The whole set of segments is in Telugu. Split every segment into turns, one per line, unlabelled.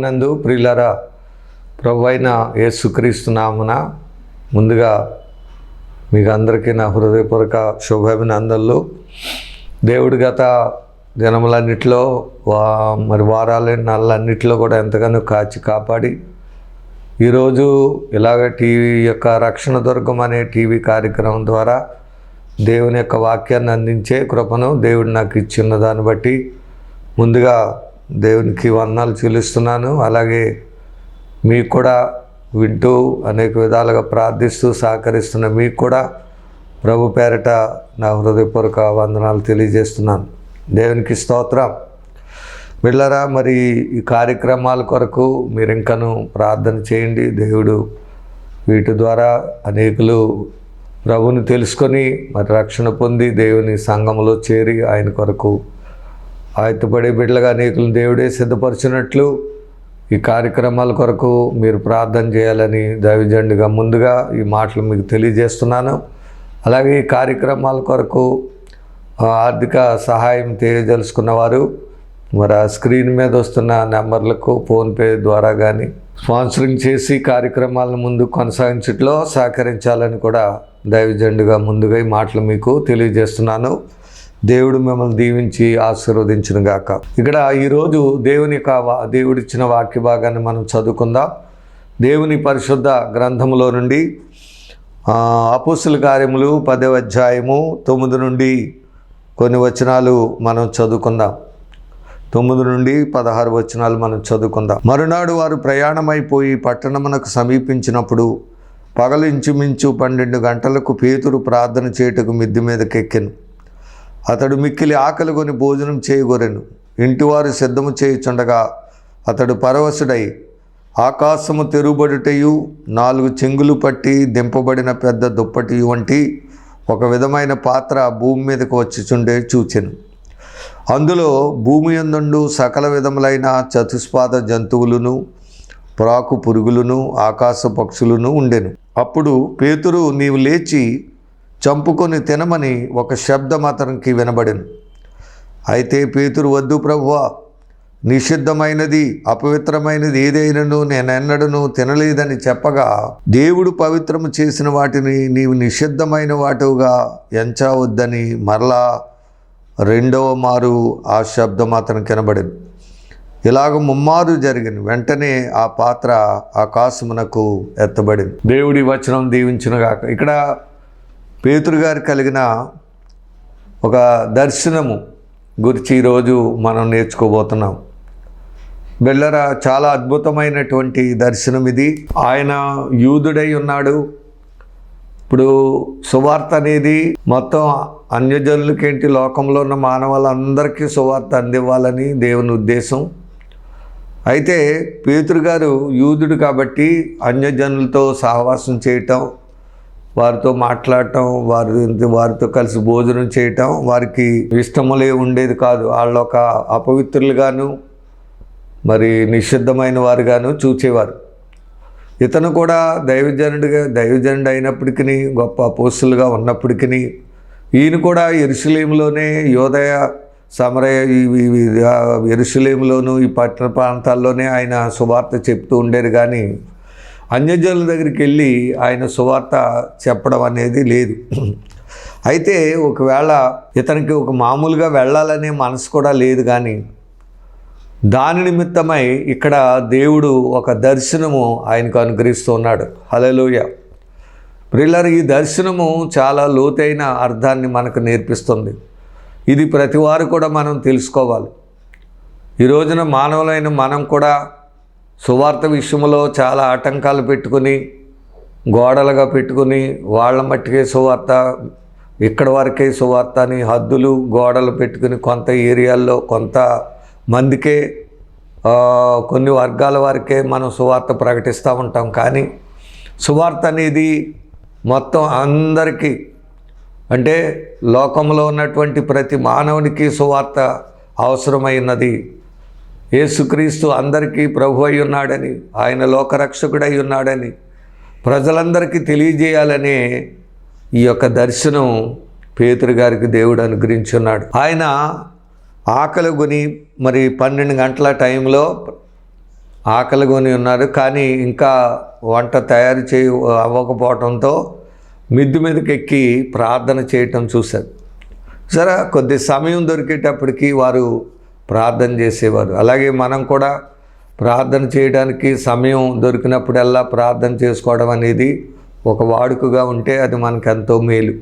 ప్రభునందు ప్రియులారా, ప్రభు అయిన యేసుక్రీస్తు నామమున ముందుగా మీకు అందరికీ నా హృదయపూర్వక శుభాభినందనలు. దేవుడు గత దినములన్నిటిలో నెలలన్నిటిలో కూడా ఎంతగానో కాచి కాపాడి ఈరోజు ఇలాగ టీవీ యొక్క రక్షణ దుర్గం అనే టీవీ కార్యక్రమం ద్వారా దేవుని యొక్క వాక్యాన్ని అందించే కృపను దేవుడు నాకు ఇచ్చిన దాన్ని బట్టి ముందుగా దేవునికి వందనాలు చెల్లిస్తున్నాను. అలాగే మీకు కూడా వింటూ అనేక విధాలుగా ప్రార్థిస్తూ సహకరిస్తున్న మీకు కూడా ప్రభు పేరట నా హృదయపూర్వక వందనాలు తెలియజేస్తున్నాను. దేవునికి స్తోత్రం. బిడ్డలారా, మరి ఈ కార్యక్రమాల కొరకు మీరు ఇంకను ప్రార్థన చేయండి. దేవుడు వీటి ద్వారా అనేకులు ప్రభుని తెలుసుకొని మరి రక్షణ పొంది దేవుని సంఘంలో చేరి ఆయన కొరకు ఆయత్తపడే బిడ్డలుగా అనేకులను దేవుడే సిద్ధపరిచినట్లు ఈ కార్యక్రమాల కొరకు మీరు ప్రార్థన చేయాలని దైవజనుడిగా ముందుగా ఈ మాటలు మీకు తెలియజేస్తున్నాను. అలాగే ఈ కార్యక్రమాల కొరకు ఆర్థిక సహాయం తెలియజలుసుకున్నవారు మరి ఆ స్క్రీన్ మీద వస్తున్న నెంబర్లకు ఫోన్పే ద్వారా కానీ స్పాన్సరింగ్ చేసి కార్యక్రమాలను ముందు కొనసాగించట్లో సహకరించాలని కూడా దైవజనుడిగా ముందుగా ఈ మాటలు మీకు తెలియజేస్తున్నాను. దేవుడు మిమ్మల్ని దీవించి ఆశీర్వదించును గాక. ఇక్కడ ఈరోజు దేవుడిచ్చిన వాక్య భాగాన్ని మనం చదువుకుందాం. దేవుని పరిశుద్ధ గ్రంథములో నుండి అపోస్తుల కార్యములు 10వ అధ్యాయము 9 నుండి కొన్ని వచనాలు మనం చదువుకుందాం. 9 నుండి 16 వచనాలు మనం చదువుకుందాం. మరునాడు వారు ప్రయాణమైపోయి పట్టణమునకు సమీపించినప్పుడు పగలు ఇంచుమించు 12 గంటలకు పేతురు ప్రార్థన చేయుటకు మిద్ది మీదకెక్కెను. అతడు మిక్కిలి ఆకలి కొని భోజనం చేయగోరెను. ఇంటివారు సిద్ధము చేయుచుండగా అతడు పరవశుడై ఆకాశము తెరుబడుటయు 4 చెంగులు పట్టి దింపబడిన పెద్ద దుప్పటి వంటి ఒక విధమైన పాత్ర భూమి మీదకు వచ్చిచుండే చూచెను. అందులో భూమి యందుండు సకల విధములైన చతుష్పాద జంతువులను ప్రాకు పురుగులను ఆకాశ పక్షులను ఉండెను. అప్పుడు పేతురు, నీవు లేచి చంపుకొని తినమని ఒక శబ్దం అతనికి వినబడెను. అయితే పేతురు, వద్దు ప్రభువా, నిషిద్ధమైనది అపవిత్రమైనది ఏదైనను నేనెన్నడను తినలేదని చెప్పగా, దేవుడు పవిత్రము చేసిన వాటిని నీవు నిషిద్ధమైన వాటిగా ఎంచవద్దని మరలా 2వ మారు ఆ శబ్దం అతనికి వినబడింది. ఇలాగ 3 మారు జరిగింది. వెంటనే ఆ పాత్ర ఆకాశమునకు ఎత్తబడింది. దేవుడి వచనం దీవించునుగాక. ఇక్కడ పేతురు గారు కలిగిన ఒక దర్శనము గురించి ఈరోజు మనం నేర్చుకోబోతున్నాం. బిడ్డలారా, చాలా అద్భుతమైనటువంటి దర్శనం ఇది. ఆయన యూదుడై ఉన్నాడు. ఇప్పుడు సువార్త అనేది మొత్తం అన్యజనులకేంటి, లోకంలో ఉన్న మానవులందరికీ సువార్త అందివ్వాలని దేవుని ఉద్దేశం. అయితే పేతురు గారు యూదుడు కాబట్టి అన్యజనులతో సహవాసం చేయటం, వారితో మాట్లాడటం, వారితో కలిసి భోజనం చేయటం వారికి ఇష్టములే ఉండేది కాదు. వాళ్ళు ఒక అపవిత్రులుగాను మరి నిషిద్ధమైన వారుగాను చూచేవారు. ఇతను కూడా దైవజనుడు అయినప్పటికీ, గొప్ప అపోస్తులుగా ఉన్నప్పటికీ, ఈయన కూడా యెరూషలేములోనే, యూదయ సమరయ యెరూషలేములోను ఈ పట్టణ ప్రాంతాల్లోనే ఆయన సువార్త చెప్తూ ఉండేది. కానీ అన్యజనుల దగ్గరికి వెళ్ళి ఆయన సువార్త చెప్పడం అనేది లేదు. అయితే ఒకవేళ ఇతనికి ఒక మామూలుగా వెళ్ళాలనే మనసు కూడా లేదు. కానీ దాని నిమిత్తమై ఇక్కడ దేవుడు ఒక దర్శనము ఆయనకు అనుగ్రహిస్తూ ఉన్నాడు. హల్లెలూయా. ప్రియులారా, ఈ దర్శనము చాలా లోతైన అర్థాన్ని మనకు నేర్పిస్తుంది. ఇది ప్రతివారు కూడా మనం తెలుసుకోవాలి. ఈ రోజున మానవులైన మనం కూడా సువార్త విషయంలో చాలా ఆటంకాలు పెట్టుకుని, గోడలుగా పెట్టుకుని, వాళ్ళ మట్టుకే సువార్త, ఇక్కడ వరకే సువార్త అని హద్దులు గోడలు పెట్టుకుని కొంత ఏరియాల్లో కొంత మందికే, కొన్ని వర్గాల వరకే మనం సువార్త ప్రకటిస్తూ ఉంటాం. కానీ సువార్త అనేది మొత్తం అందరికీ, అంటే లోకంలో ఉన్నటువంటి ప్రతి మానవునికి సువార్త అవసరమైనది. యేసుక్రీస్తు అందరికీ ప్రభు అయి ఉన్నాడని, ఆయన లోకరక్షకుడై ఉన్నాడని ప్రజలందరికీ తెలియజేయాలనే ఈ యొక్క దర్శనం పేతురు గారికి దేవుడు అనుగ్రహించున్నాడు. ఆయన ఆకలి కొని మరి 12 గంటల టైంలో ఆకలిగొని ఉన్నారు, కానీ ఇంకా వంట తయారు అవ్వకపోవడంతో మిద్ది మీదకి ఎక్కి ప్రార్థన చేయటం చూశారు. సరే, కొద్ది సమయం దొరికేటప్పటికి వారు ప్రార్థన చేసేవారు. అలాగే మనం కూడా ప్రార్థన చేయడానికి సమయం దొరికినప్పుడల్లా ప్రార్థన చేసుకోవడం అనేది ఒక వాడుకగా ఉంటే అది మనకు ఎంతో మేలు.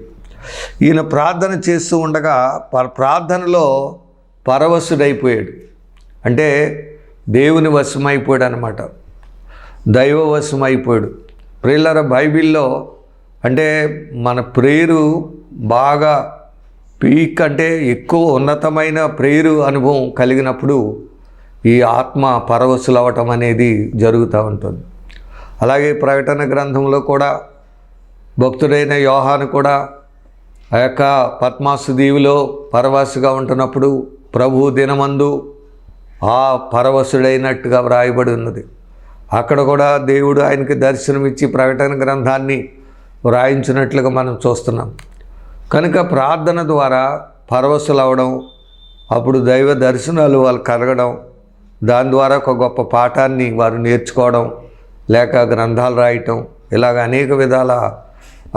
ఈయన ప్రార్థన చేస్తూ ఉండగా ప్రార్థనలో పరవశుడైపోయాడు. అంటే దేవుని వశమైపోయాడు అనమాట, దైవ వశమైపోయాడు. ప్రియులారా, బైబిల్లో అంటే మన ప్రేయరు బాగా పీక్ అంటే ఎక్కువ ఉన్నతమైన ప్రేయరు అనుభవం కలిగినప్పుడు ఈ ఆత్మ పరవశులు అవ్వటం అనేది జరుగుతూ ఉంటుంది. అలాగే ప్రకటన గ్రంథంలో కూడా భక్తుడైన యోహాను కూడా ఆ యొక్క పద్మాసు దీవిలో పరవశుగా ఉంటున్నప్పుడు ప్రభు దినమందు ఆ పరవశుడైనట్టుగా వ్రాయబడి ఉన్నది. అక్కడ కూడా దేవుడు ఆయనకి దర్శనమిచ్చి ప్రకటన గ్రంథాన్ని వ్రాయించినట్లుగా మనం చూస్తున్నాం. కనుక ప్రార్థన ద్వారా పరవశులు అవ్వడం, అప్పుడు దైవ దర్శనాలు వాళ్ళు కలగడం, దాని ద్వారా ఒక గొప్ప పాఠాన్ని వారు నేర్చుకోవడం, లేక గ్రంథాలు రాయటం, ఇలాగ అనేక విధాల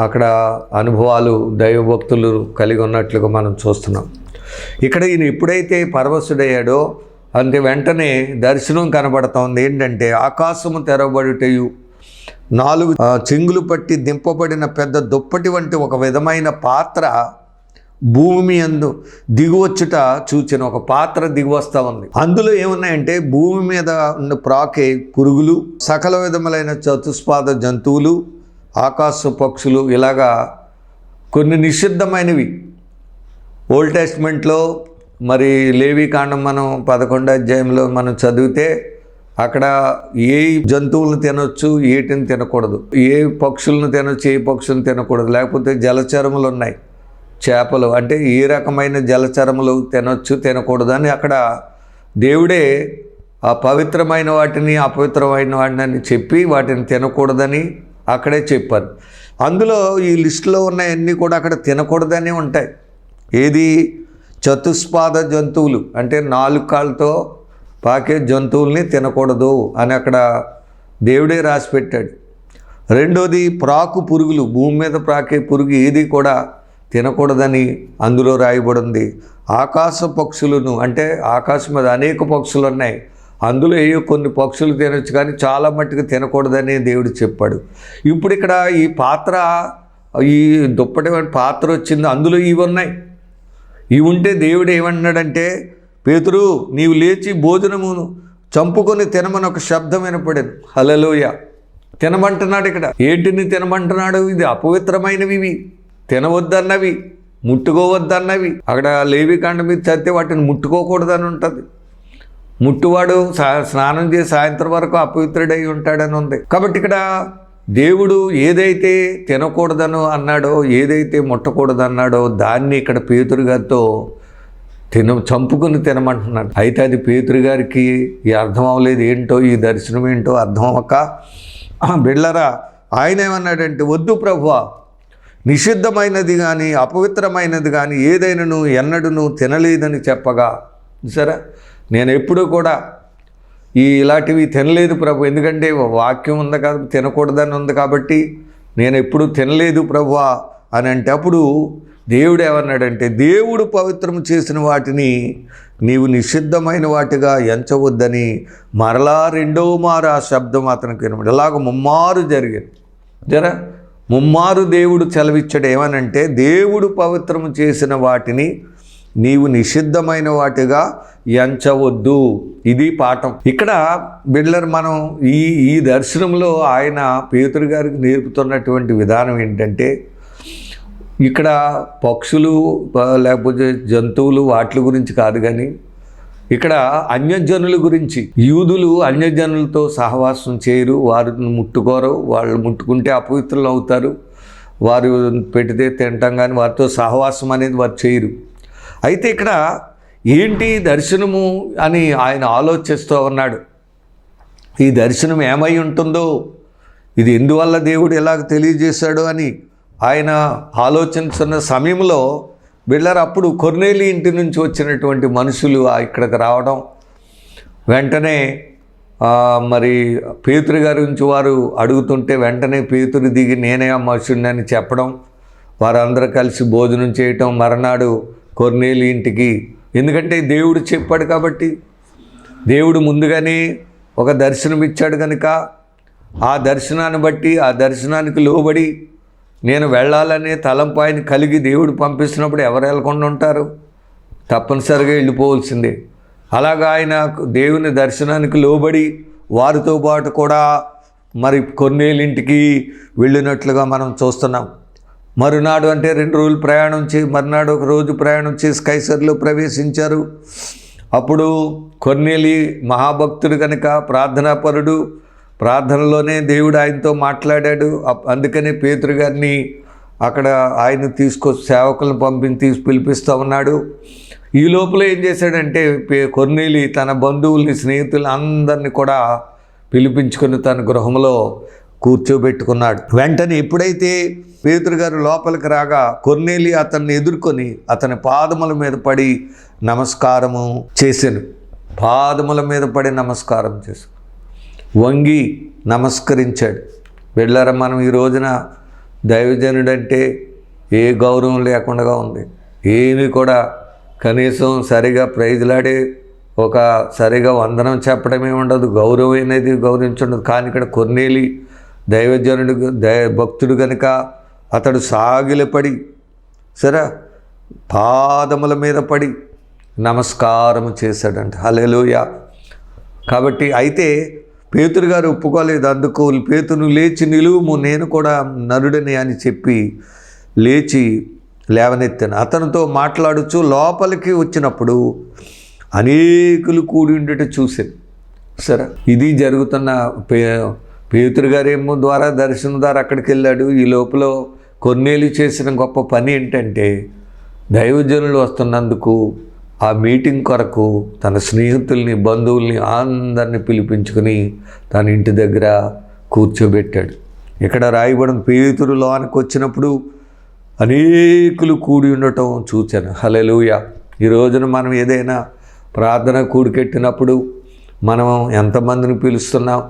అక్కడ అనుభవాలు దైవభక్తులు కలిగి ఉన్నట్లుగా మనం చూస్తున్నాం. ఇక్కడ ఈయన ఎప్పుడైతే పరవశుడయ్యాడో అంటే వెంటనే దర్శనం కనబడుతోంది. ఏంటంటే ఆకాశము తెరవబడుటయు 4 చెంగులు పట్టి దింపబడిన పెద్ద దుప్పటి వంటి ఒక విధమైన పాత్ర భూమి యందు దిగువచ్చుట చూచిన. ఒక పాత్ర దిగువస్తూ ఉంది. అందులో ఏమున్నాయంటే భూమి మీద ఉన్న ప్రాకే పురుగులు, సకల విధములైన చతుస్పాద జంతువులు, ఆకాశ పక్షులు, ఇలాగా కొన్ని నిషిద్ధమైనవి. ఓల్డ్ టెస్ట్మెంట్లో మరి లేవీకాండం మనం 11వ అధ్యాయంలో మనం చదివితే అక్కడ ఏ జంతువులను తినొచ్చు, ఏటిని తినకూడదు, ఏ పక్షులను తినొచ్చు, ఏ పక్షులను తినకూడదు, లేకపోతే జలచరములు ఉన్నాయి, చేపలు, అంటే ఏ రకమైన జలచరములు తినొచ్చు తినకూడదు అని అక్కడ దేవుడే ఆ పవిత్రమైన వాటిని అపవిత్రమైన వాటిని చెప్పి వాటిని తినకూడదని అక్కడే చెప్పారు. అందులో ఈ లిస్టులో ఉన్నాయన్నీ కూడా అక్కడ తినకూడదని ఉంటాయి. ఏది? చతుస్పాద జంతువులు, అంటే 4 కాళ్ళతో పాకే జంతువుల్ని తినకూడదు అని అక్కడ దేవుడే రాసి పెట్టాడు. రెండోది ప్రాకు పురుగులు, భూమి మీద ప్రాకే పురుగు ఏది కూడా తినకూడదని అందులో రాయబడింది. ఆకాశ పక్షులను, అంటే ఆకాశం మీద అనేక పక్షులు ఉన్నాయి, అందులో ఏయో కొన్ని పక్షులు తినొచ్చు కానీ చాలా మట్టుకు తినకూడదని దేవుడు చెప్పాడు. ఇప్పుడు ఇక్కడ ఈ పాత్ర, ఈ దుప్పటి పాత్ర వచ్చింది, అందులో ఇవి ఉన్నాయి. ఇవి ఉంటే దేవుడు ఏమన్నాడంటే, పేతురు నీవు లేచి భోజనమును చంపుకొని తినమని ఒక శబ్దం వినపడేది. హల్లెలూయా. తినమంటున్నాడు ఇక్కడ. ఏంటిని తినమంటున్నాడు? ఇది అపవిత్రమైనవి, ఇవి తినవద్దన్నవి, ముట్టుకోవద్దన్నవి. అక్కడ లేవికాండం మీద చదివితే వాటిని ముట్టుకోకూడదని ఉంటుంది. ముట్టువాడు స్నానం చేసి సాయంత్రం వరకు అపవిత్రుడై ఉంటాడని ఉంది. కాబట్టి ఇక్కడ దేవుడు ఏదైతే తినకూడదనో అన్నాడో, ఏదైతే ముట్టకూడదన్నాడో దాన్ని ఇక్కడ పేతురు గారితో చంపుకుని తినమంటున్నాడు. అయితే అది పేతురు గారికి అర్థం అవ్వలేదు. ఏంటో ఈ దర్శనం ఏంటో అర్థం అవ్వక, బిళ్ళరా ఆయన ఏమన్నాడంటే, వద్దు ప్రభువా, నిషిద్ధమైనది కానీ అపవిత్రమైనది కానీ ఏదైనాను ఎన్నడూ తినలేదని చెప్పగా, సరే నేను ఎప్పుడూ కూడా ఇలాంటివి తినలేదు ప్రభు, ఎందుకంటే వాక్యం ఉంది కదా, తినకూడదని ఉంది కాబట్టి నేను ఎప్పుడు తినలేదు ప్రభువా అని అంటే, అప్పుడు దేవుడు ఏమన్నాడంటే, దేవుడు పవిత్రం చేసిన వాటిని నీవు నిషిద్ధమైన వాటిగా ఎంచవద్దని మరలా 2వ మారు ఆ శబ్దం అతనికి వినబడి, ఇలాగ ముమ్మారు జరిగింది. ముమ్మారు దేవుడు సెలవిచ్చాడు. ఏమనంటే, దేవుడు పవిత్రం చేసిన వాటిని నీవు నిషిద్ధమైన వాటిగా ఎంచవద్దు. ఇది పాఠం. ఇక్కడ బిడ్డలారా, మనం ఈ దర్శనంలో ఆయన పేతురు గారికి నేర్పుతున్నటువంటి విధానం ఏంటంటే, ఇక్కడ పక్షులు లేకపోతే జంతువులు వాటి గురించి కాదు, కానీ ఇక్కడ అన్యజనుల గురించి. యూదులు అన్యజనులతో సహవాసం చేయరు, వారిని ముట్టుకోరు, వాళ్ళు ముట్టుకుంటే అపవిత్రులు అవుతారు, వారు పెడితే తింటాం కానీ వారితో సహవాసం అనేది వారు చేయరు. అయితే ఇక్కడ ఏంటి దర్శనము అని ఆయన ఆలోచిస్తూ ఉన్నాడు. ఈ దర్శనం ఏమై ఉంటుందో, ఇది ఎందువల్ల దేవుడు ఎలాగ తెలియజేశాడు అని ఆయన ఆలోచిస్తున్న సమయంలో బిళ్ళారు అప్పుడు కొర్నేలి ఇంటి నుంచి వచ్చినటువంటి మనుషులు ఇక్కడికి రావడం, వెంటనే మరి పేతురు గారి గురించి వారు అడుగుతుంటే వెంటనే పేతురు దిగి నేనే ఆ మనుషుడిని అని చెప్పడం, వారందరూ కలిసి భోజనం చేయటం, మర్నాడు కొర్నేలి ఇంటికి, ఎందుకంటే దేవుడు చెప్పాడు కాబట్టి, దేవుడు ముందుగానే ఒక దర్శనం ఇచ్చాడు కనుక ఆ దర్శనాన్ని బట్టి, ఆ దర్శనానికి లోబడి నేను వెళ్ళాలనే తలంపు ఆయన కలిగి దేవుడు పంపిస్తున్నప్పుడు ఎవరు వెళ్ళకుండా ఉంటారు? తప్పనిసరిగా వెళ్ళిపోవలసిందే. అలాగా ఆయన దేవుని దర్శనానికి లోబడి వారితో పాటు కూడా మరి కొర్నేలింటికి వెళ్ళినట్లుగా మనం చూస్తున్నాం. మరునాడు అంటే 2 రోజులు ప్రయాణం మరునాడు 1 రోజు ప్రయాణం చేసి కైసరులో ప్రవేశించారు. అప్పుడు కొర్నేలి మహాభక్తుడు కనుక ప్రార్థనాపరుడు, ప్రార్థనలోనే దేవుడు ఆయనతో మాట్లాడాడు. అందుకనే పేతురు గారిని అక్కడ ఆయన సేవకులను తీసి పిలిపిస్తూ ఉన్నాడు. ఈ లోపల ఏం చేశాడంటే కొర్నేలి తన బంధువుల్ని, స్నేహితులు అందరినీ కూడా పిలిపించుకొని తన గృహంలో కూర్చోబెట్టుకున్నాడు. వెంటనే ఎప్పుడైతే పేతురు గారు లోపలికి రాగా కొర్నేలి అతన్ని ఎదుర్కొని అతని పాదముల మీద పడి నమస్కారము చేశాను. పాదముల మీద పడి నమస్కారం చేశాను, వంగి నమస్కరించాడు. వెళ్ళారా మనం ఈ రోజున దైవజనుడంటే ఏ గౌరవం లేకుండా ఉంది. ఏమీ కూడా కనీసం సరిగా ప్రైజ్లాడే సరిగా వందనం చెప్పడమే ఉండదు, గౌరవం అనేది గౌరవించుండదు. కానీ ఇక్కడ కొర్నేలి దైవజనుడు, భక్తుడు కనుక అతడు సాగిలపడి సరే పాదముల మీద పడి నమస్కారం చేశాడంట. హల్లెలూయా. కాబట్టి అయితే పేతురు గారు ఒప్పుకోలేదు. అందుకు పేతురు లేచి నిలువుము, నేను కూడా నరుడిని అని చెప్పి లేచి లేవనెత్తాను. అతనితో మాట్లాడుచు లోపలికి వచ్చినప్పుడు అనేకులు కూడి ఉండేట చూశాను. సరే, ఇది జరుగుతున్న పేతురు గారేమో దర్శనం ద్వారా అక్కడికి వెళ్ళాడు. ఈ లోపల కొర్నేలి చేసిన గొప్ప పని ఏంటంటే దైవజనులు వస్తున్నందుకు ఆ మీటింగ్ కొరకు తన స్నేహితుల్ని, బంధువుల్ని అందరిని పిలిపించుకొని తన ఇంటి దగ్గర కూర్చోబెట్టాడు. ఇక్కడ రాయబడిన పేతురు లోనికి వచ్చినప్పుడు అనేకులు కూడి ఉండటం చూశాను. హల్లెలూయా. ఈ రోజున మనం ఏదైనా ప్రార్థన కూడికెట్టినప్పుడు మనం ఎంతమందిని పిలుస్తున్నాం,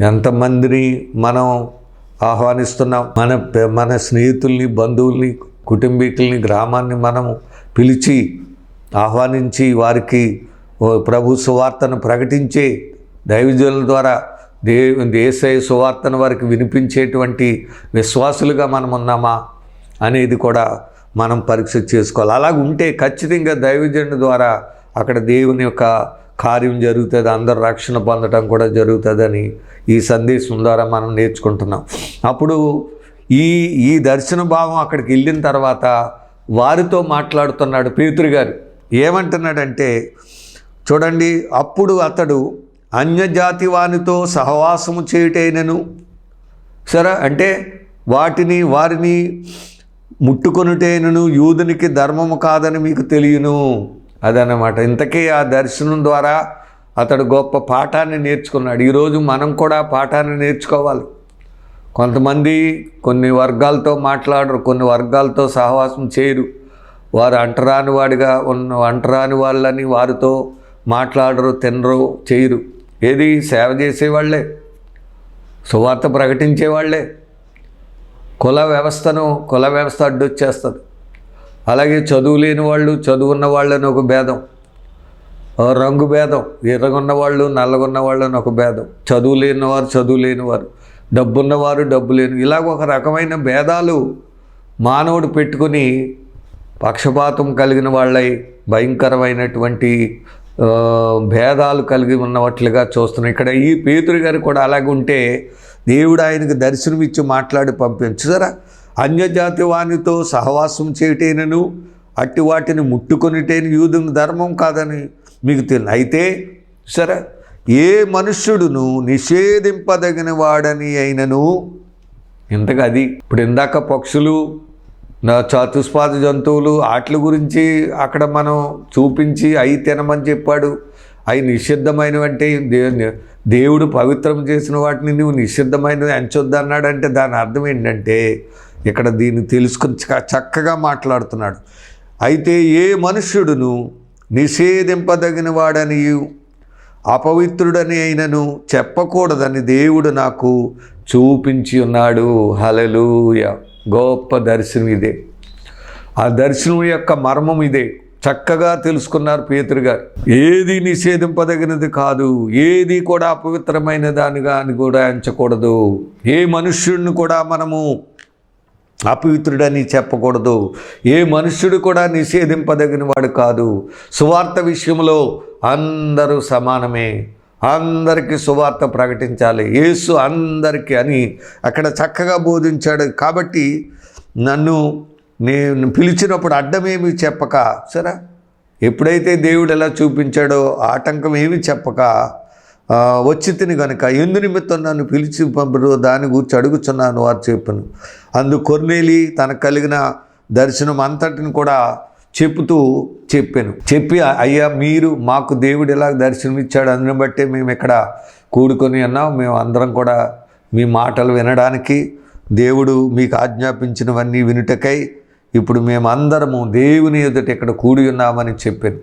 ఎంతమందిని మనం ఆహ్వానిస్తున్నాం? మన స్నేహితుల్ని, బంధువుల్ని, కుటుంబీకుల్ని, గ్రామాన్ని మనము పిలిచి ఆహ్వానించి వారికి ప్రభు సువార్తను ప్రకటించే దైవజనుల ద్వారా యేసయ్య సువార్తను వారికి వినిపించేటువంటి విశ్వాసులుగా మనం ఉన్నామా అనేది కూడా మనం పరీక్ష చేసుకోవాలి. అలాగుంటే ఖచ్చితంగా దైవజనుడి ద్వారా అక్కడ దేవుని యొక్క కార్యం జరుగుతుంది, అందరూ రక్షణ పొందడం కూడా జరుగుతుందని ఈ సందేశం ద్వారా మనం నేర్చుకుంటున్నాం. అప్పుడు ఈ దర్శన భావం అక్కడికి వెళ్ళిన తర్వాత వారితో మాట్లాడుతున్నాడు పేతురు గారు. ఏమంటున్నాడంటే చూడండి, అప్పుడు అతడు అన్యజాతి వానితో సహవాసము చేయుటైనను, సరే అంటే వారిని ముట్టుకొనుటైనను యూదునికి ధర్మము కాదని మీకు తెలియను. అదనమాట. ఇంతకీ ఆ దర్శనం ద్వారా అతడు గొప్ప పాఠాన్ని నేర్చుకున్నాడు. ఈరోజు మనం కూడా పాఠాన్ని నేర్చుకోవాలి. కొంతమంది కొన్ని వర్గాలతో మాట్లాడరు, కొన్ని వర్గాలతో సహవాసం చేయరు. వారు అంటరాని వాళ్ళని వారితో మాట్లాడరు, తినరు, చేయరు. ఏది సేవ చేసేవాళ్లే, సువార్త ప్రకటించేవాళ్లే. కుల వ్యవస్థ అడ్డొచ్చేస్తుంది. అలాగే చదువు లేని వాళ్ళు, చదువున్న వాళ్ళని ఒక భేదం, రంగు భేదం, ఎర్రగున్న వాళ్ళు, నల్లగున్న వాళ్ళని ఒక భేదం, చదువు లేనివారు, డబ్బున్నవారు, డబ్బు లేని, ఇలాగ ఒక రకమైన భేదాలు మానవుడు పెట్టుకుని పక్షపాతం కలిగిన వాళ్ళై భయంకరమైనటువంటి భేదాలు కలిగి ఉన్నట్లుగా చూస్తున్నాం. ఇక్కడ ఈ పేతురు గారు కూడా అలాగే ఉంటే దేవుడు ఆయనకు దర్శనమిచ్చి మాట్లాడి పంపించుదరా. అన్యజాతి వానితో సహవాసం చేయటేనను అట్టి వాటిని ముట్టుకొనిటేను యూదుని ధర్మం కాదని మీకు తెలియదు. అయితే సరే, ఏ మనుష్యుడును నిషేధింపదగిన వాడని అయినను, ఇంతగా అది ఇప్పుడు ఇందాక పక్షులు, చతుష్పాద జంతువులు వాటి గురించి అక్కడ మనం చూపించి అవి తినమని చెప్పాడు. అవి నిషిద్ధమైనవంటే దేవుడు పవిత్రం చేసిన వాటిని నువ్వు నిషిద్ధమైనవి ఎంచొద్దన్నాడంటే దాని అర్థం ఏంటంటే ఇక్కడ దీన్ని తెలుసుకుని చక్కగా మాట్లాడుతున్నాడు. అయితే ఏ మనుష్యుడును నిషేధింపదగిన వాడని అపవిత్రుడని అయినను చెప్పకూడదని దేవుడు నాకు చూపించి ఉన్నాడు. హల్లెలూయా. గొప్ప దర్శనం ఇదే. ఆ దర్శనం యొక్క మర్మం ఇదే. చక్కగా తెలుసుకున్నారు పేతురు గారు. ఏది నిషేధింపదగినది కాదు, ఏది కూడా అపవిత్రమైన దానిగా అని కూడా ఎంచకూడదు. ఏ మనుష్యుడిని కూడా మనము అపవిత్రుడని చెప్పకూడదు. ఏ మనుష్యుడు కూడా నిషేధింపదగిన వాడు కాదు. సువార్త విషయంలో అందరూ సమానమే. అందరికీ సువార్త ప్రకటించాలి. యేసు అందరికీ అని అక్కడ చక్కగా బోధించాడు. కాబట్టి నేను పిలిచినప్పుడు అడ్డమేమి చెప్పక, సరే, ఎప్పుడైతే దేవుడు ఎలా చూపించాడో ఆటంకం ఏమి చెప్పక వచ్చి తిని కనుక ఎందు నిమిత్తం నన్ను పిలిచి పంపరు దాని గురించి అడుగుచున్నాను వారు చెప్పాను. అందు కొర్నేలి తనకు కలిగిన దర్శనం అంతటిని కూడా చెప్పి అయ్యా మీరు మాకు దేవుడు ఎలా దర్శనం ఇచ్చాడు, అందుని బట్టే మేము ఇక్కడ కూడుకొని అన్నాం. మేము అందరం కూడా మీ మాటలు వినడానికి, దేవుడు మీకు ఆజ్ఞాపించినవన్నీ వినుటకై ఇప్పుడు మేమందరము దేవుని ఎదుట ఇక్కడ కూడి ఉన్నామని చెప్పాను.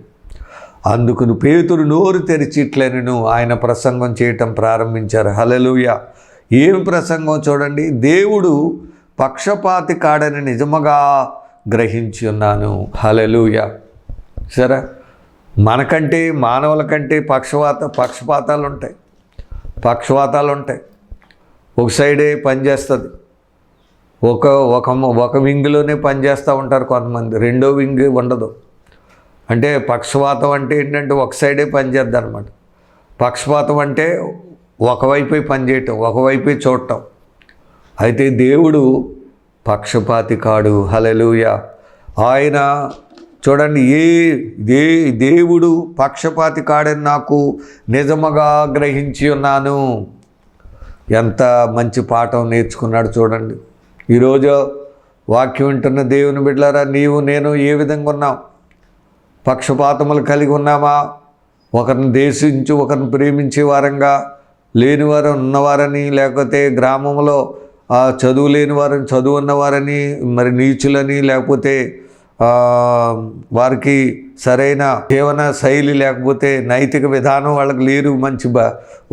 అందుకు పేతురు నోరు తెరిచి ఇట్లనెను ఆయన ప్రసంగం చేయటం ప్రారంభించారు. హల్లెలూయా. ఏం ప్రసంగం చూడండి. దేవుడు పక్షపాతి కాడని నిజముగా గ్రహించి ఉన్నాను. హల్లెలూయా. సరే, మనకంటే మానవుల కంటే పక్షపాతాలు ఉంటాయి. ఒక సైడే పనిచేస్తుంది. ఒక వింగ్లోనే పనిచేస్తూ ఉంటారు కొంతమంది, రెండో వింగ్ ఉండదు. అంటే పక్షపాతం అంటే ఏంటంటే ఒక సైడే పనిచేద్దాం అనమాట. పక్షపాతం అంటే ఒకవైపే పనిచేయటం, ఒకవైపే చూడటం. అయితే దేవుడు పక్షపాతి కాడు. హల్లెలూయా. ఆయన చూడండి, దేవుడు పక్షపాతి కాడని నాకు నిజముగా గ్రహించి ఉన్నాను. ఎంత మంచి పాఠం నేర్చుకున్నాడు చూడండి. ఈరోజు వాక్యం వింటున్న దేవుని బిడ్డలారా, నీవు నేను ఏ విధంగా ఉన్నాం? పక్షపాతములు కలిగి ఉన్నామా? ఒకరిని దేశించి ఒకరిని ప్రేమించే వారంగా, లేనివారు ఉన్నవారని, లేకపోతే గ్రామంలో చదువు లేని వారని, చదువు ఉన్నవారని, మరి నీచులని, లేకపోతే వారికి సరైన జీవన శైలి లేకపోతే నైతిక విధానం వాళ్ళకి లేరు,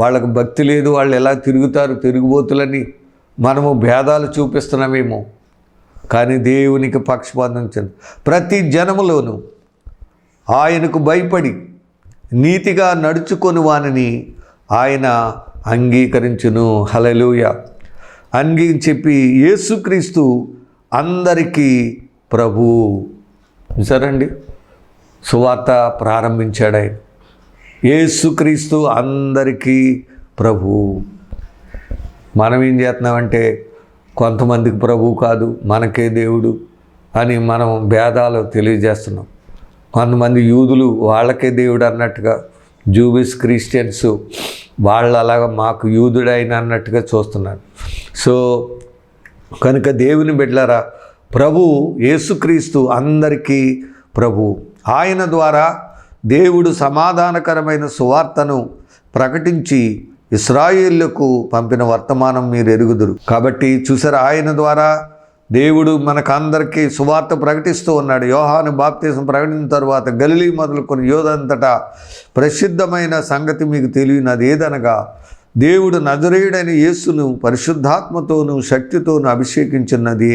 వాళ్ళకి భక్తి లేదు, వాళ్ళు ఎలా తిరుగుతారు తిరుగుబోతులని మనము భేదాలు చూపిస్తున్నామేమో. కానీ దేవునికి పక్షపాతం ప్రతి జనములోనూ ఆయనకు భయపడి నీతిగా నడుచుకొని వానిని ఆయన అంగీకరించును. హల్లెలూయా. చెప్పి యేసుక్రీస్తు అందరికీ ప్రభు. సరండి, సువార్త ప్రారంభించాడు ఆయన. యేసుక్రీస్తు అందరికీ ప్రభు. మనం ఏం చేస్తున్నామంటే కొంతమందికి ప్రభు కాదు, మనకే దేవుడు అని మనం భేదాలు తెలియజేస్తున్నాం. కొంతమంది యూదులు వాళ్ళకే దేవుడు అన్నట్టుగా, జూబిస్ క్రిస్టియన్స్ వాళ్ళు అలాగా మాకు యూదుడైన అన్నట్టుగా చూస్తున్నారు. సో కనుక దేవుని బిడ్డలారా, ప్రభు యేసుక్రీస్తు అందరికీ ప్రభు. ఆయన ద్వారా దేవుడు సమాధానకరమైన సువార్తను ప్రకటించి ఇశ్రాయేలుకు పంపిన వర్తమానం మీరు ఎరుగుదురు. కాబట్టి చూసారా, ఆయన ద్వారా దేవుడు మనకందరికీ సువార్త ప్రకటిస్తూ ఉన్నాడు. యోహాను బాప్తిసం ప్రకటించిన తర్వాత గలిలీ మొదలుకొని యోదంతటా ప్రసిద్ధమైన సంగతి మీకు తెలియనది ఏదనగా, దేవుడు నజరేయుడైన యేసును పరిశుద్ధాత్మతోనూ శక్తితోనూ అభిషేకించినది.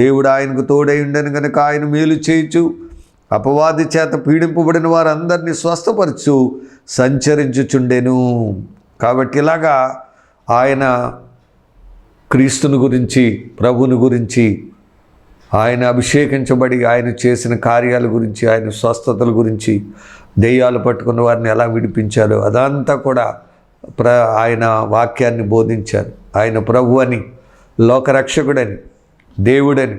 దేవుడు ఆయనకు తోడై ఉండని కనుక ఆయన మేలు చేయుచు అపవాది చేత పీడింపబడిన వారందరినీ స్వస్థపరచు సంచరించుచుండెను. కాబట్టి ఇలాగా ఆయన క్రీస్తుని గురించి, ప్రభుని గురించి, ఆయన అభిషేకించబడి ఆయన చేసిన కార్యాల గురించి, ఆయన స్వస్థతల గురించి, దెయ్యాలు పట్టుకున్న వారిని ఎలా విడిపించారో అదంతా కూడా ఆయన వాక్యాన్ని బోధించారు. ఆయన ప్రభు అని, లోకరక్షకుడని, దేవుడని,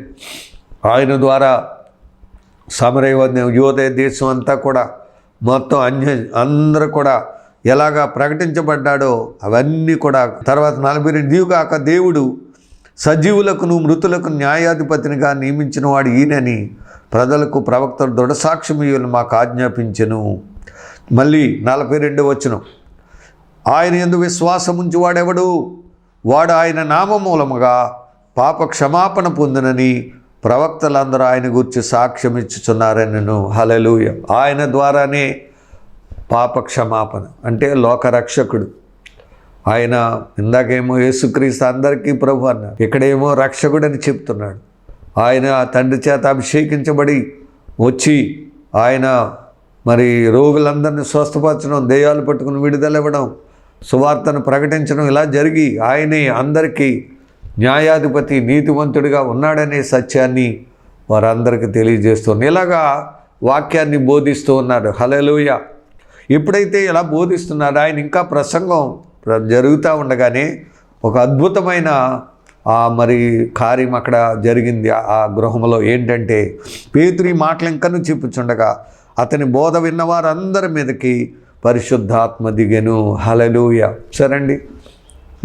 ఆయన ద్వారా యోదయ దేశం అంతా కూడా మొత్తం అందరూ కూడా ఎలాగా ప్రకటించబడ్డాడో అవన్నీ కూడా. తర్వాత 42 దీవుగాక దేవుడు సజీవులకును మృతులకు న్యాయాధిపతినిగా నియమించిన వాడు ఈయనని ప్రజలకు ప్రవక్తలు దృఢసాక్ష్యమీయులు మాకు ఆజ్ఞాపించెను. మళ్ళీ 42 వచనం, ఆయన యందు విశ్వాసముంచి వాడెవడు? వాడు ఆయన నామ మూలముగా పాప క్షమాపణ పొందినని ప్రవక్తలందరూ ఆయన గురించి సాక్ష్యం ఇచ్చుచున్నారనెను. హల్లెలూయా. ఆయన ద్వారానే పాప క్షమాపణ అంటే లోకరక్షకుడు. ఆయన ఇందాకేమో యేసుక్రీస్తు అందరికీ ప్రభు అన్నాడు, ఇక్కడేమో రక్షకుడని చెప్తున్నాడు. ఆయన తండ్రి చేత అభిషేకించబడి వచ్చి ఆయన మరి రోగులందరినీ స్వస్థపరచడం, దెయ్యాలు పట్టుకుని విడుదల ఇవ్వడం, సువార్తను ప్రకటించడం ఇలా జరిగి ఆయనే అందరికీ న్యాయాధిపతి, నీతివంతుడిగా ఉన్నాడనే సత్యాన్ని వారందరికీ తెలియజేస్తున్నారు. ఇలాగా వాక్యాన్ని బోధిస్తూ ఉన్నారు. హల్లెలూయా. ఎప్పుడైతే ఇలా బోధిస్తున్నారు, ఆయన ఇంకా ప్రసంగం జరుగుతూ ఉండగానే ఒక అద్భుతమైన మరి కార్యం అక్కడ జరిగింది ఆ గృహంలో. ఏంటంటే పేతురు ఈ మాటలు ఇంకనూ చెప్పుచుండగా అతని బోధ విన్నవారందరి మీదకి పరిశుద్ధాత్మ దిగెను. హల్లెలూయా. సరండి,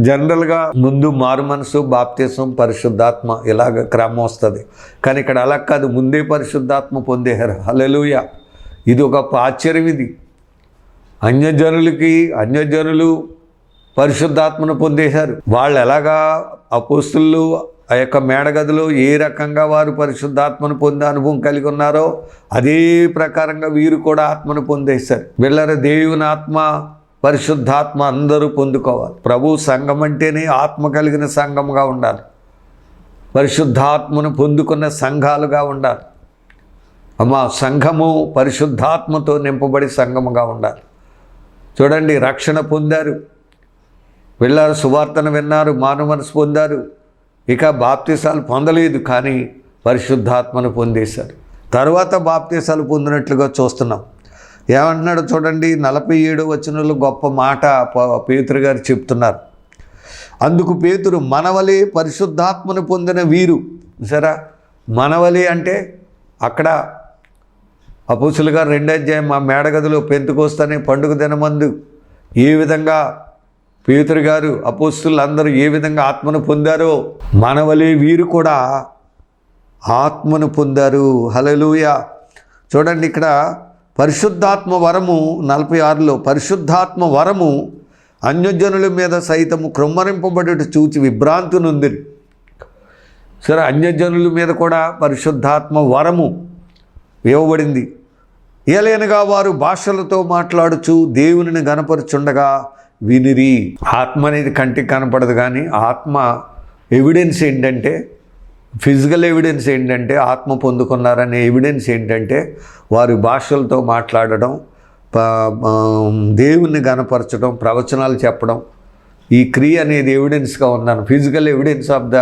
జనరల్గా ముందు మారు మనసు, బాప్తిసం, పరిశుద్ధాత్మ ఇలాగ క్రమం వస్తుంది. కానీ ఇక్కడ అలా కాదు, ముందే పరిశుద్ధాత్మ పొందేశారు. హల్లెలూయా. ఇది ఒక ఆశ్చర్యం. ఇది అన్యజనులు పరిశుద్ధాత్మను పొందేశారు. వాళ్ళు ఎలాగా అపోస్తులు ఆ యొక్క మేడగదిలో ఏ రకంగా వారు పరిశుద్ధాత్మను పొందే అనుభవం కలిగి ఉన్నారో అదే ప్రకారంగా వీరు కూడా ఆత్మను పొందేశారు. వీళ్ళ దేవుని ఆత్మ, పరిశుద్ధాత్మ అందరూ పొందుకోవాలి. ప్రభు సంఘం అంటేనే ఆత్మ కలిగిన సంఘముగా ఉండాలి. పరిశుద్ధాత్మను పొందుకున్న సంఘాలుగా ఉండాలి. సంఘము పరిశుద్ధాత్మతో నింపబడి సంఘముగా ఉండాలి. చూడండి, రక్షణ పొందారు, వెళ్ళారు, సువార్తను విన్నారు, మారు మనసు పొందారు. ఇక బాప్తీసాలు పొందలేదు, కానీ పరిశుద్ధాత్మను పొందేశారు. తర్వాత బాప్తీసాలు పొందినట్లుగా చూస్తున్నాం. ఏమంటున్నాడు చూడండి, 47వ వచనంలో గొప్ప మాట పేతురు గారు చెప్తున్నారు. అందుకు పేతురు, మనవలే పరిశుద్ధాత్మను పొందిన వీరు. సరే, మనవలే అంటే అక్కడ అపోస్తుల గారు 2వ అధ్యాయం మా మేడగదిలో పెంతెకొస్తనే పండుగ దినమందు ఏ విధంగా పేతురు గారు, అపోస్తులు అందరూ ఏ విధంగా ఆత్మను పొందారో మనవలే వీరు కూడా ఆత్మను పొందారు. హల్లెలూయా. చూడండి, ఇక్కడ పరిశుద్ధాత్మ వరము 46లో పరిశుద్ధాత్మ వరము అన్యజనుల మీద సైతము కృమ్మరింపబడేటు చూచి విభ్రాంతి నొందిరి. సరే, అన్యజనుల మీద కూడా పరిశుద్ధాత్మ వరము ఇవ్వబడింది. ఏలైనగా వారు భాషలతో మాట్లాడుచు దేవునిని గనపరుచుండగా వినిరి. ఆత్మ అనేది కంటికి కనపడదు, కానీ ఆత్మ ఎవిడెన్స్ ఏంటంటే, ఫిజికల్ ఎవిడెన్స్ ఏంటంటే, ఆత్మ పొందుకున్నారనే ఎవిడెన్స్ ఏంటంటే వారు భాషలతో మాట్లాడడం, దేవుణ్ణి గనపరచడం, ప్రవచనాలు చెప్పడం. ఈ క్రియ అనేది ఎవిడెన్స్గా ఉన్నాను. Physical evidence of the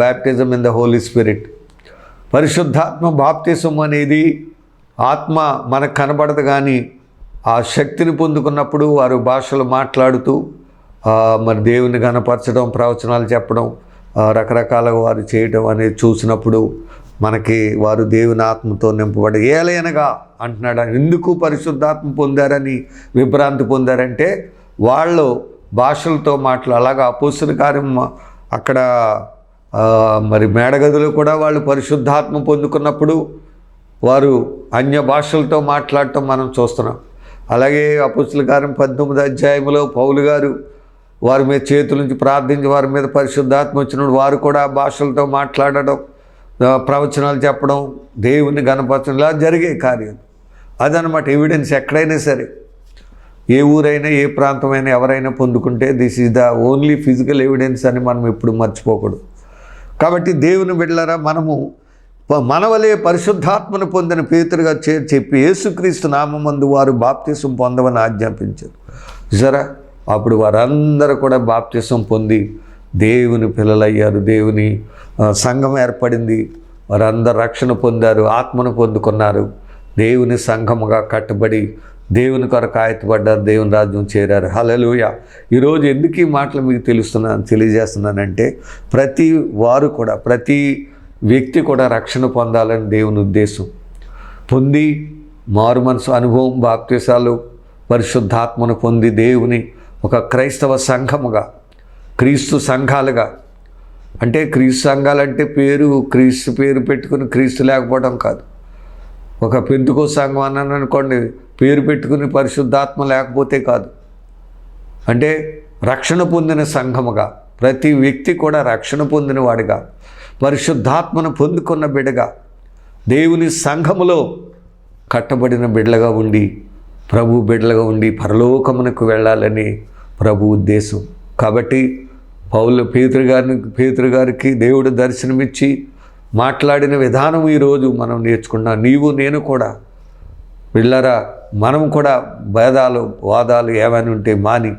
baptism in the holy spirit. పరిశుద్ధాత్మ బాప్తిజం అనేది ఆత్మ మనకు కనబడదు, కానీ ఆ శక్తిని పొందుకున్నప్పుడు వారు భాషలు మాట్లాడుతూ మరి దేవుని గనపరచడం, ప్రవచనాలు చెప్పడం, రకరకాలుగా వారు చేయడం అనేది చూసినప్పుడు మనకి వారు దేవుని ఆత్మతో నింపబడి ఏలైనగా అంటున్నాడు. ఎందుకు పరిశుద్ధాత్మ పొందారని విభ్రాంతి పొందారంటే వాళ్ళు భాషలతో అలాగా అపోస్తుల కార్యం అక్కడ మరి మేడగదిలో కూడా వాళ్ళు పరిశుద్ధాత్మ పొందుకున్నప్పుడు వారు అన్య భాషలతో మాట్లాడటం మనం చూస్తున్నాం. అలాగే అపోస్తుల కార్యం 19వ అధ్యాయంలో పౌలు గారు వారి మీద చేతుల నుంచి ప్రార్థించి వారి మీద పరిశుద్ధాత్మ వచ్చినప్పుడు వారు కూడా భాషలతో మాట్లాడడం, ప్రవచనాలు చెప్పడం, దేవుని గణపరచడం ఇలా జరిగే కార్యం. అదనమాట ఎవిడెన్స్. ఎక్కడైనా సరే, ఏ ఊరైనా ఏ ప్రాంతమైనా ఎవరైనా పొందుకుంటే this is the only physical evidence అని మనం ఎప్పుడు మర్చిపోకూడదు. కాబట్టి దేవుని బిడ్డలారా, మనము మనవలే పరిశుద్ధాత్మను పొందిన పేతురుగా చెప్పి యేసుక్రీస్తు నామమందు వారు బాప్తిసం పొందవని ఆజ్ఞాపించారు. సరే, అప్పుడు వారందరూ కూడా బాప్తిసం పొంది దేవుని పిల్లలయ్యారు. దేవుని సంఘం ఏర్పడింది. వారందరూ రక్షణ పొందారు, ఆత్మను పొందుకున్నారు, దేవుని సంఘముగా కట్టబడి దేవుని కొరకు ఆయత్తపడ్డారు, దేవుని రాజ్యం చేరారు. హల్లెలూయా. ఈరోజు ఎందుకు ఈ మాటలు మీకు తెలియజేస్తున్నానంటే ప్రతి వారు కూడా, ప్రతి వ్యక్తి కూడా రక్షణ పొందాలని దేవుని ఉద్దేశం. పొంది మారు మనసు అనుభవం, బాప్తిసాలు, పరిశుద్ధాత్మను పొంది దేవుని ఒక క్రైస్తవ సంఘముగా, క్రీస్తు సంఘాలుగా, అంటే క్రీస్తు సంఘాలంటే క్రీస్తు పేరు పెట్టుకుని క్రీస్తు లేకపోవడం కాదు. ఒక పెంతుకో సంఘం అన్నాను అనుకోండి, పేరు పెట్టుకుని పరిశుద్ధాత్మ లేకపోతే కాదు. అంటే రక్షణ పొందిన సంఘముగా, ప్రతి వ్యక్తి కూడా రక్షణ పొందిన వాడిగా, పరిశుద్ధాత్మను పొందుకున్న బిడ్డగా, దేవుని సంఘములో కట్టబడిన బిడ్డగా ఉండి ప్రభు బిడ్డలుగా ఉండి పరలోకమునకు వెళ్ళాలని ప్రభు ఉద్దేశం. కాబట్టి పేతురు గారికి దేవుడు దర్శనమిచ్చి మాట్లాడిన విధానం ఈరోజు మనం నేర్చుకున్నాం. నీవు నేను కూడా పిల్లరా, మనం కూడా భేదాలు వాదాలు ఏమైనా ఉంటే మాని,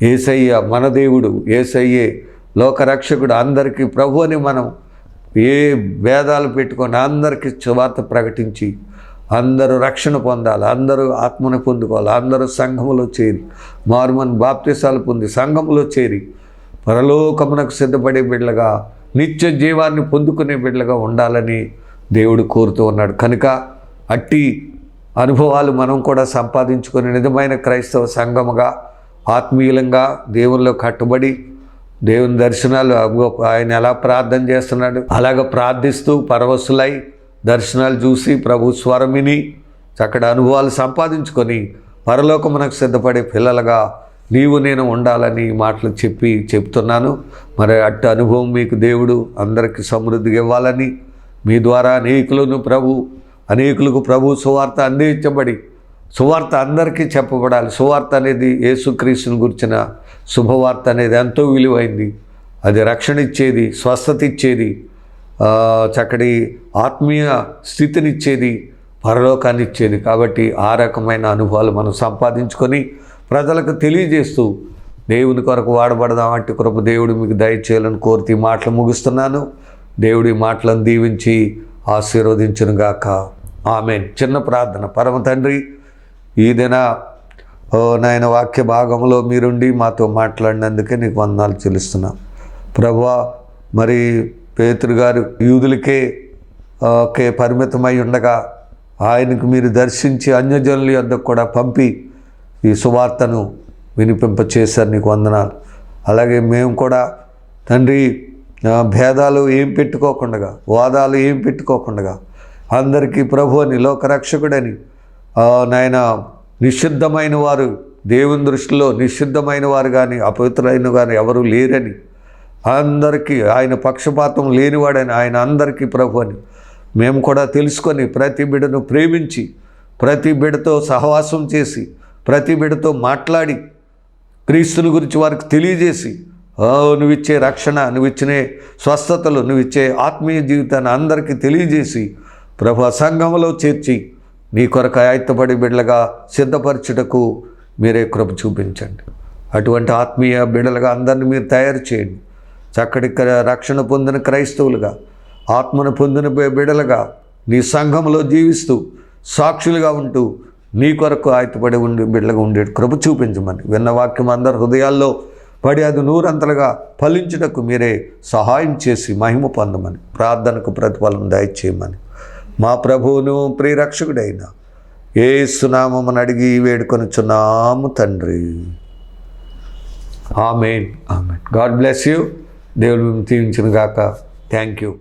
యేసయ్య మన దేవుడు, యేసయ్యే లోకరక్షకుడు, అందరికీ ప్రభు అని మనం ఏ భేదాలు పెట్టుకొని అందరికీ సువార్త ప్రకటించి అందరూ రక్షణ పొందాలి, అందరూ ఆత్మను పొందుకోవాలి, అందరూ సంఘములో చేరి మారుమన్ బాప్తిసాలు పొంది సంఘములో చేరి పరలోకమునకు సిద్ధపడే బిడ్డలుగా నిత్య జీవాన్ని పొందుకునే బిడ్డలుగా ఉండాలని దేవుడు కోరుతూ ఉన్నాడు. కనుక అట్టి అనుభవాలు మనం కూడా సంపాదించుకొని నిజమైన క్రైస్తవ సంఘముగా ఆత్మీయంగా దేవునిలో కట్టుబడి దేవుని దర్శనాలు ఆయన ఎలా ప్రార్థన చేస్తున్నాడు అలాగ ప్రార్థిస్తూ పరవశులై దర్శనాలు చూసి ప్రభు స్వరం విని చక్కటి అనుభవాలు సంపాదించుకొని పరలోకమునకు సిద్ధపడే పిల్లలుగా నీవు నేను ఉండాలని మాటలు చెప్తున్నాను. మరి అట్టి అనుభవం మీకు దేవుడు అందరికీ సమృద్ధిగా ఇవ్వాలని, మీ ద్వారా అనేకులకు ప్రభు సువార్త అందించబడి సువార్త అందరికీ చెప్పబడాలి. సువార్త అనేది యేసుక్రీస్తుని గురించిన శుభవార్త అనేది ఎంతో విలువైంది. అది రక్షణ ఇచ్చేది, స్వస్థత ఇచ్చేది, చక్కటి ఆత్మీయ స్థితినిచ్చేది, పరలోకాన్ని ఇచ్చేది. కాబట్టి ఆ రకమైన అనుభవాలు మనం సంపాదించుకొని ప్రజలకు తెలియజేస్తూ దేవుని కొరకు వాడబడదాం. అట్టి కృప దేవుడు మీకు దయచేయాలని కోరుతూ ఈ మాటలు ముగిస్తున్నాను. దేవుడి మాటలను దీవించి ఆశీర్వదించునుగాక. ఆమేన్. చిన్న ప్రార్థన. పరమ తండ్రి, ఈ దిన నాయన వాక్య భాగంలో మీరుండి మాతో మాట్లాడినందుకే నీకు వందనాలు చెల్లిస్తున్నాం ప్రభువా. మరి పేతురు గారు యూదులకే పరిమితమై ఉండగా ఆయనకు మీరు దర్శించి అన్యజనుల యొద్దకు కూడా పంపి ఈ సువార్తను వినిపింపచేశారు. నీకు వందనాలు. అలాగే మేము కూడా తండ్రి భేదాలు ఏం పెట్టుకోకుండా, వాదాలు ఏం పెట్టుకోకుండా అందరికీ ప్రభు అని, లోకరక్షకుడని, నాయన నిషిద్ధమైన వారు దేవుని దృష్టిలో నిషిద్ధమైన వారు కానీ అపవిత్రులైన కానీ ఎవరు లేరని, అందరికీ ఆయన పక్షపాతం లేనివాడని, ఆయన అందరికీ ప్రభు అని మేము కూడా తెలుసుకొని ప్రతి బిడ్డను ప్రేమించి ప్రతి బిడ్డతో సహవాసం చేసి ప్రతి బిడ్డతో మాట్లాడి క్రీస్తుని గురించి వారికి తెలియజేసి నువ్విచ్చే రక్షణ, నువ్విచ్చే స్వస్థతలు, నువ్విచ్చే ఆత్మీయ జీవితాన్ని అందరికీ తెలియజేసి ప్రభు సంఘములో చేర్చి నీ కొరకు ఆయత్తపడి బిడ్డలుగా సిద్ధపరచుటకు మీరే కృప చూపించండి. అటువంటి ఆత్మీయ బిడ్డలుగా అందరినీ మీరు తయారు చేయండి. చక్కటి రక్షణ పొందిన క్రైస్తవులుగా, ఆత్మను పొందిన బిడ్డలుగా నీ సంఘంలో జీవిస్తూ సాక్షులుగా ఉంటూ నీ కొరకు ఆయత్తపడి బిడ్డలుగా ఉండే కృప చూపించమని, విన్న వాక్యం అందరి హృదయాల్లో పడి అది నూరంతలుగా ఫలించుటకు మీరే సహాయం చేసి మహిమ పొందమని, ప్రార్థనకు ప్రతిఫలం దయచేయమని మా ప్రభువును ప్రియరక్షకుడైన యేసు నామమున అడిగి వేడుకొనుచున్నాము తండ్రి. Amen. Amen. God bless you. దేవుడు దీవించును గాక. Thank you.